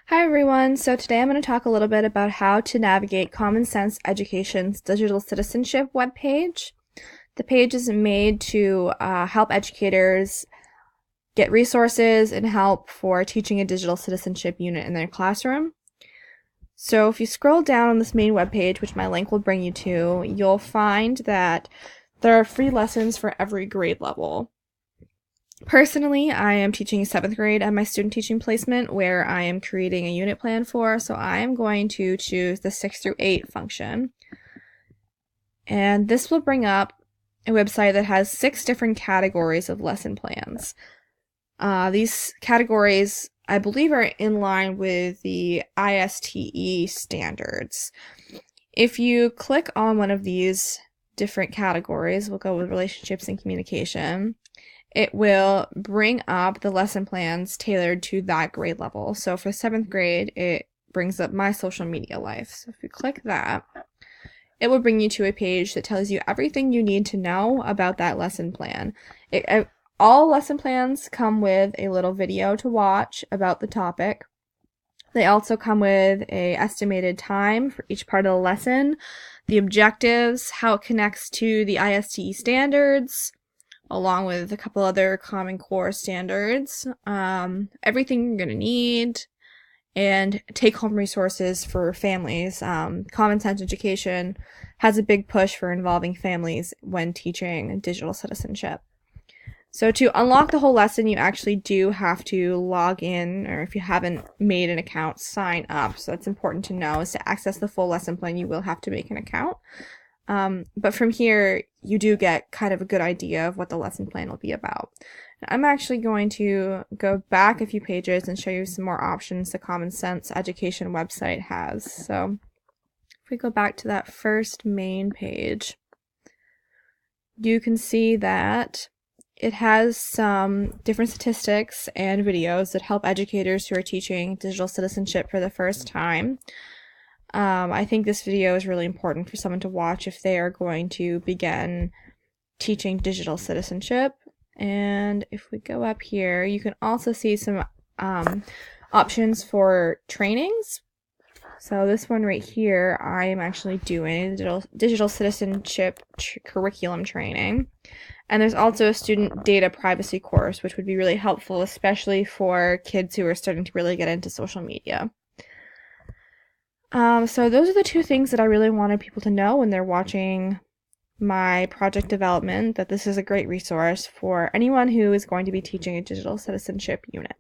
Hi everyone, so today I'm going to talk a little bit about how to navigate Common Sense Education's Digital Citizenship webpage. The page is made to help educators get resources and help for teaching a digital citizenship unit in their classroom. So if you scroll down on this main webpage, which my link will bring you to, you'll find that there are free lessons for every grade level. Personally, I am teaching 7th grade at my student teaching placement where I am creating a unit plan for, so I am going to choose the 6 through 8 function. And this will bring up a website that has 6 different categories of lesson plans. These categories, I believe, are in line with the ISTE standards. If you click on one of these different categories, we'll go with relationships and communication, it will bring up the lesson plans tailored to that grade level. So for 7th grade, it brings up my social media life. So if you click that, it will bring you to a page that tells you everything you need to know about that lesson plan. All lesson plans come with a little video to watch about the topic. They also come with an estimated time for each part of the lesson, the objectives, how it connects to the ISTE standards, along with a couple other Common Core standards, everything you're going to need, and take-home resources for families. Common Sense Education has a big push for involving families when teaching digital citizenship. So to unlock the whole lesson, you actually do have to log in, or if you haven't made an account, sign up. So that's important to know, is to access the full lesson plan, you will have to make an account. But from here, you do get kind of a good idea of what the lesson plan will be about. I'm actually going to go back a few pages and show you some more options the Common Sense Education website has. So if we go back to that first main page, you can see that it has some different statistics and videos that help educators who are teaching digital citizenship for the first time. I think this video is really important for someone to watch if they are going to begin teaching digital citizenship. And if we go up here, you can also see some options for trainings. So this one right here, I am actually doing digital citizenship curriculum training. And there's also a student data privacy course, which would be really helpful, especially for kids who are starting to really get into social media. So those are the two things that I really wanted people to know when they're watching my project development, that this is a great resource for anyone who is going to be teaching a digital citizenship unit.